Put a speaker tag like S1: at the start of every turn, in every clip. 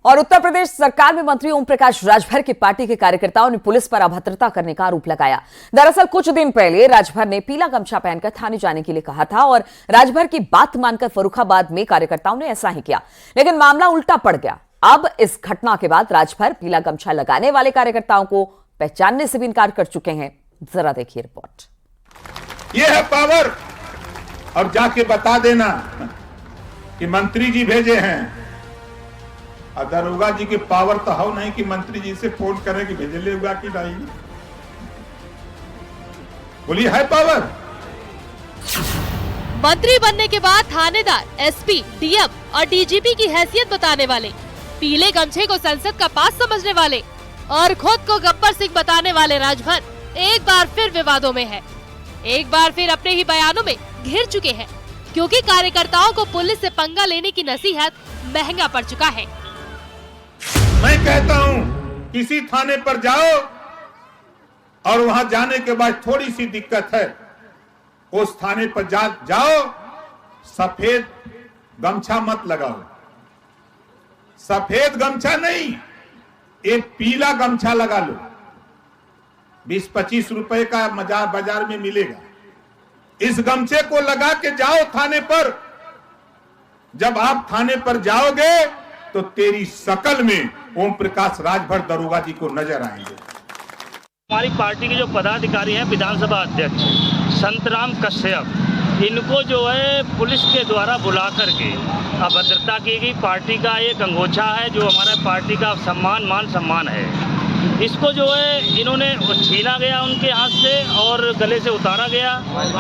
S1: और उत्तर प्रदेश सरकार में मंत्री ओम प्रकाश राजभर की पार्टी के कार्यकर्ताओं ने पुलिस पर अभद्रता करने का आरोप लगाया। दरअसल कुछ दिन पहले राजभर ने पीला गमछा पहनकर थाने जाने के लिए कहा था और राजभर की बात मानकर फर्रुखाबाद में कार्यकर्ताओं ने ऐसा ही किया, लेकिन मामला उल्टा पड़ गया। अब इस घटना के बाद राजभर पीला गमछा लगाने वाले कार्यकर्ताओं को पहचानने से भी इनकार कर चुके हैं। जरा देखिए रिपोर्ट।
S2: ये है पावर। अब जाके बता देना कि मंत्री जी भेजे हैं। दरोगा जी की पावर तो हो नहीं कि मंत्री जी से फोन करें कि भेजे ले होगा कि नहीं। बोलिए है पावर।
S3: मंत्री बनने के बाद थानेदार, एसपी, डीएम और डीजीपी की हैसियत बताने वाले, पीले गमछे को संसद का पास समझने वाले और खुद को गब्बर सिंह बताने वाले राजभर एक बार फिर विवादों में है। एक बार फिर अपने ही बयानों में घिर चुके हैं, क्योंकि कार्यकर्ताओं को पुलिस से पंगा लेने की नसीहत महंगा पड़ चुका है।
S2: मैं कहता हूं किसी थाने पर जाओ और वहां जाने के बाद थोड़ी सी दिक्कत है, उस थाने पर जाओ, सफेद गमछा मत लगाओ। सफेद गमछा नहीं, एक पीला गमछा लगा लो। 20-25 रुपए का बाजार में मिलेगा। इस गमछे को लगा के जाओ थाने पर। जब आप थाने पर जाओगे तो तेरी शकल में ओम प्रकाश राजभर दरोगा जी को नजर आएंगे।
S4: हमारी पार्टी के जो पदाधिकारी हैं, विधानसभा अध्यक्ष संतराम कश्यप, इनको जो है पुलिस के द्वारा बुला करके अभद्रता की गई। पार्टी का एक अंगोछा है जो हमारा पार्टी का मान सम्मान है, इसको जो है इन्होंने छीना गया उनके हाथ से और गले से उतारा गया,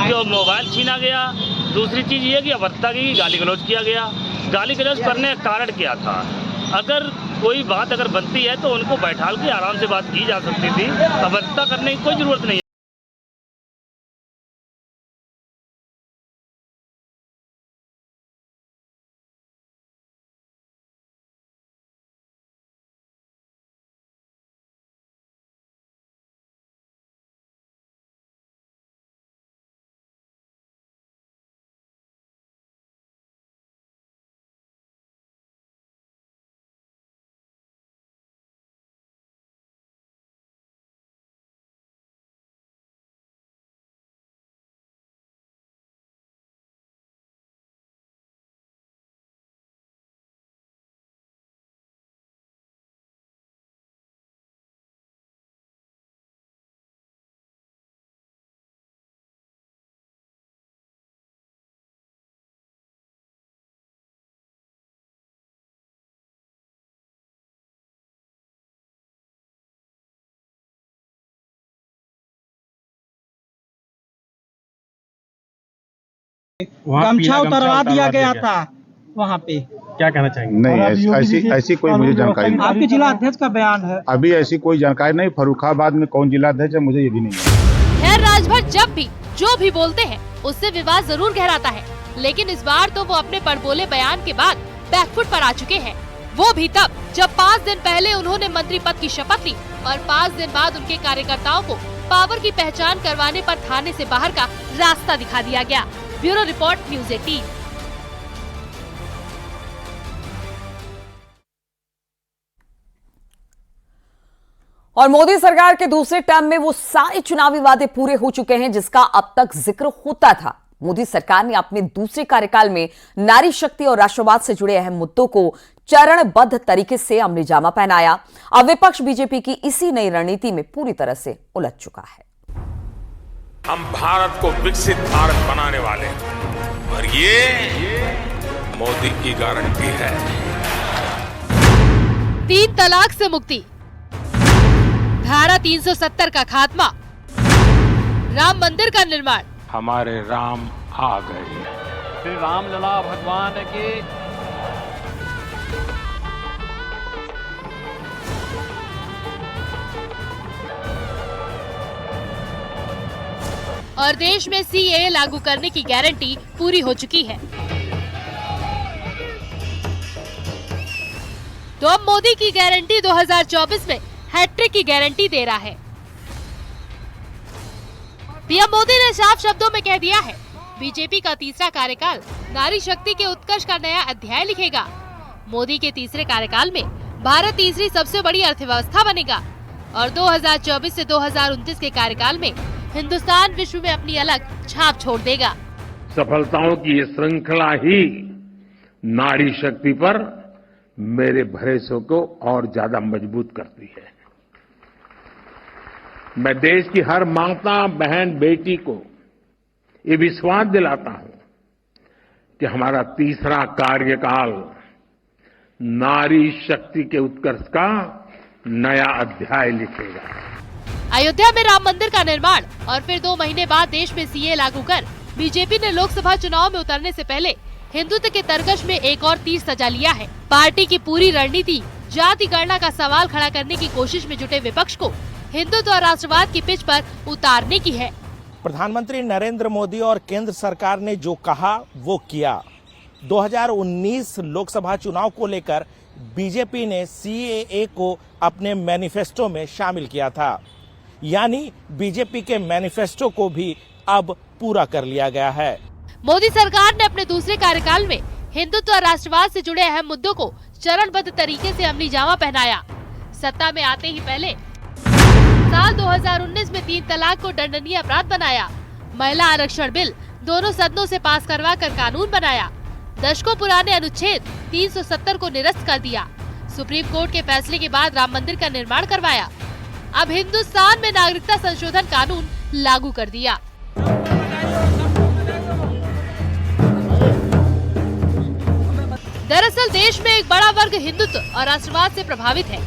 S4: जो मोबाइल छीना गया। दूसरी चीज़ ये कि अभद्रता की गाली गलौज किया गया। गाली गलौज करने का कारण क्या था? अगर कोई बात बनती है तो उनको बैठाल के आराम से बात की जा सकती थी। अभद्रता करने की कोई जरूरत नहीं।
S5: गमछा उतरवा दिया गया था वहाँ पे।
S6: क्या कहना चाहेंगे?
S7: नहीं, ऐसी कोई मुझे जानकारी नहीं।
S5: आपके जिला अध्यक्ष का बयान है।
S7: अभी ऐसी कोई जानकारी नहीं। फर्रुखाबाद में कौन जिला अध्यक्ष है मुझे ये भी नहीं है।
S3: खैर, राजभर जब भी जो भी बोलते हैं उससे विवाद जरूर गहराता है, लेकिन इस बार तो वो अपने बड़बोले बयान के बाद बैकफुट पर आ चुके हैं। वो भी तब जब 5 दिन पहले उन्होंने मंत्री पद की शपथ ली और 5 दिन बाद उनके कार्यकर्ताओं को पावर की पहचान करवाने पर थाने से बाहर का रास्ता दिखा दिया गया। Bureau report, news 18।
S1: और मोदी सरकार के दूसरे टर्म में वो सारे चुनावी वादे पूरे हो चुके हैं जिसका अब तक जिक्र होता था। मोदी सरकार ने अपने दूसरे कार्यकाल में नारी शक्ति और राष्ट्रवाद से जुड़े अहम मुद्दों को चरणबद्ध तरीके से अमलीजामा पहनाया। अब विपक्ष बीजेपी की इसी नई रणनीति में पूरी तरह से उलझ चुका है।
S8: हम भारत को विकसित भारत बनाने वाले हैं और ये मोदी की गारंटी है।
S3: 3 तलाक से मुक्ति, धारा 370 का खात्मा, राम मंदिर का निर्माण।
S8: हमारे राम आ गए।
S6: श्री रामलला भगवान के
S3: और देश में सीएए लागू करने की गारंटी पूरी हो चुकी है। तो अब मोदी की गारंटी 2024 में हैट्रिक की गारंटी दे रहा है। पीएम मोदी ने साफ शब्दों में कह दिया है, बीजेपी का तीसरा कार्यकाल नारी शक्ति के उत्कर्ष का नया अध्याय लिखेगा। मोदी के तीसरे कार्यकाल में भारत तीसरी सबसे बड़ी अर्थव्यवस्था बनेगा और 2024 से 2029 के कार्यकाल में हिंदुस्तान विश्व में अपनी अलग छाप छोड़ देगा।
S8: सफलताओं की ये श्रृंखला ही नारी शक्ति पर मेरे भरोसे को और ज्यादा मजबूत करती है। मैं देश की हर माता, बहन, बेटी को ये विश्वास दिलाता हूं कि हमारा तीसरा कार्यकाल नारी शक्ति के उत्कर्ष का नया अध्याय लिखेगा।
S3: अयोध्या में राम मंदिर का निर्माण और फिर 2 महीने बाद देश में सीए लागू कर बीजेपी ने लोकसभा चुनाव में उतरने से पहले हिंदुत्व के तरकश में एक और तीर सजा लिया है। पार्टी की पूरी रणनीति जाति गणना का सवाल खड़ा करने की कोशिश में जुटे विपक्ष को हिंदुत्व और राष्ट्रवाद की पिच पर उतारने की है।
S9: प्रधानमंत्री नरेंद्र मोदी और केंद्र सरकार ने जो कहा वो किया। 2019 लोकसभा चुनाव को लेकर बीजेपी ने सीएए को अपने मैनिफेस्टो में शामिल किया था, यानी बीजेपी के मैनिफेस्टो को भी अब पूरा कर लिया गया है।
S3: मोदी सरकार ने अपने दूसरे कार्यकाल में हिंदुत्व और राष्ट्रवाद से जुड़े अहम मुद्दों को चरणबद्ध तरीके से अमली जामा पहनाया। सत्ता में आते ही पहले साल 2019 में 3 तलाक को दंडनीय अपराध बनाया। महिला आरक्षण बिल दोनों सदनों से पास करवा कर कानून बनाया। दशकों पुराने अनुच्छेद 370 को निरस्त कर दिया। सुप्रीम कोर्ट के फैसले के बाद राम मंदिर का निर्माण करवाया। अब हिंदुस्तान में नागरिकता संशोधन कानून लागू कर दिया। दरअसल देश में एक बड़ा वर्ग हिंदुत्व और राष्ट्रवाद से प्रभावित है।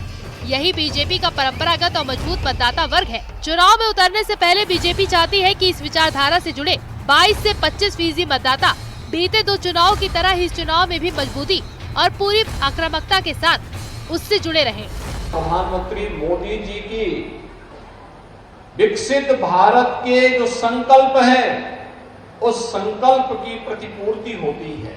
S3: यही बीजेपी का परंपरागत और मजबूत मतदाता वर्ग है। चुनाव में उतरने से पहले बीजेपी चाहती है कि इस विचारधारा से जुड़े 22 से 25% मतदाता बीते 2 चुनाव की तरह ही इस चुनाव में भी मजबूती और पूरी आक्रामकता के साथ उससे जुड़े रहें।
S10: प्रधानमंत्री मोदी जी की विकसित भारत के जो संकल्प है, उस संकल्प की प्रतिपूर्ति होती है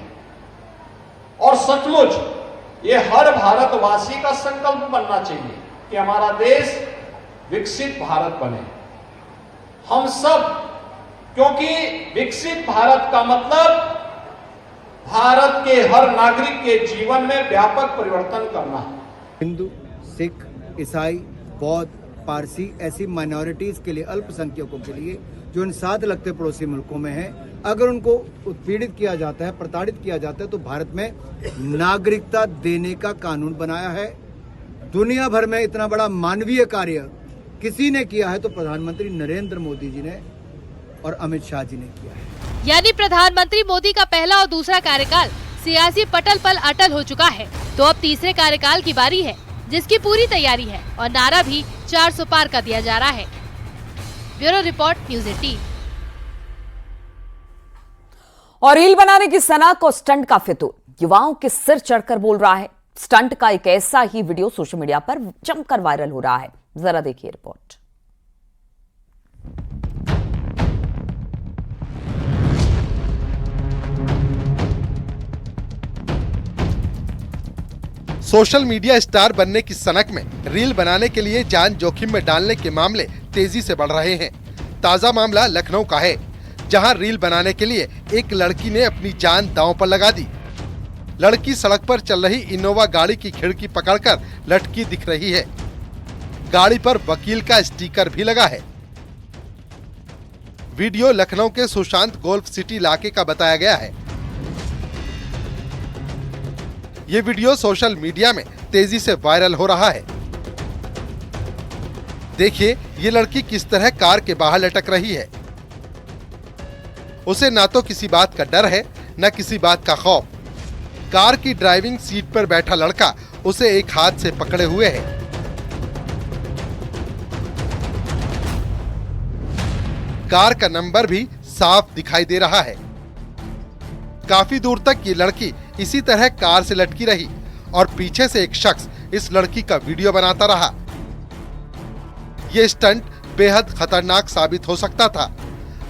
S10: और सचमुच ये हर भारतवासी का संकल्प बनना चाहिए कि हमारा देश विकसित भारत बने। हम सब, क्योंकि विकसित भारत का मतलब भारत के हर नागरिक के जीवन में व्यापक परिवर्तन करना है।
S11: हिंदू, सिख, ईसाई, बौद्ध, पारसी ऐसी माइनॉरिटीज के लिए, अल्पसंख्यकों के लिए जो इन 7 लगते पड़ोसी मुल्कों में है, अगर उनको उत्पीड़ित किया जाता है, प्रताड़ित किया जाता है, तो भारत में नागरिकता देने का कानून बनाया है। दुनिया भर में इतना बड़ा मानवीय कार्य किसी ने किया है तो प्रधानमंत्री नरेंद्र मोदी जी ने और अमित शाह जी ने किया है।
S3: यानी प्रधानमंत्री मोदी का पहला और दूसरा कार्यकाल सियासी पटल पर अटल हो चुका है, तो अब तीसरे कार्यकाल की बारी है, जिसकी पूरी तैयारी है और नारा भी 400 पार कर दिया जा रहा है। Bureau report, news 18।
S1: और रील बनाने की सनक और स्टंट का फितूर युवाओं के सिर चढ़कर बोल रहा है। स्टंट का एक ऐसा ही वीडियो सोशल मीडिया पर जमकर वायरल हो रहा है। जरा देखिए रिपोर्ट।
S12: सोशल मीडिया स्टार बनने की सनक में रील बनाने के लिए जान जोखिम में डालने के मामले तेजी से बढ़ रहे हैं। ताजा मामला लखनऊ का है, जहां रील बनाने के लिए एक लड़की ने अपनी जान दांव पर लगा दी। लड़की सड़क पर चल रही इनोवा गाड़ी की खिड़की पकड़कर लटकी दिख रही है। गाड़ी पर वकील का स्टिकर भी लगा है। वीडियो लखनऊ के सुशांत गोल्फ सिटी इलाके का बताया गया है। ये वीडियो सोशल मीडिया में तेजी से वायरल हो रहा है। देखिए ये लड़की किस तरह कार के बाहर लटक रही है। उसे ना तो किसी बात का डर है, न किसी बात का खौफ। कार की ड्राइविंग सीट पर बैठा लड़का उसे एक हाथ से पकड़े हुए है। कार का नंबर भी साफ दिखाई दे रहा है। काफी दूर तक ये लड़की इसी तरह कार से लटकी रही और पीछे से एक शख्स इस लड़की का वीडियो बनाता रहा। ये स्टंट बेहद खतरनाक साबित हो सकता था।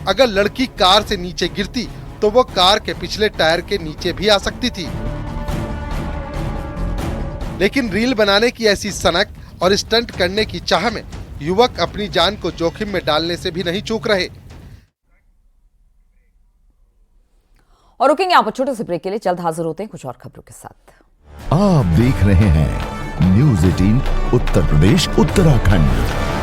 S12: अगर लड़की कार से नीचे गिरती तो वो कार के पिछले टायर के नीचे भी आ सकती थी। लेकिन रील बनाने की ऐसी सनक और स्टंट करने की चाह में युवक अपनी जान को जोखिम में डालने से भी नहीं चूक रहे।
S1: और रुकेंगे आप छोटे से ब्रेक के लिए, जल्द हाजिर होते हैं कुछ और खबरों के साथ।
S13: आप देख रहे हैं न्यूज़ न्यूज 18 उत्तर प्रदेश उत्तराखंड।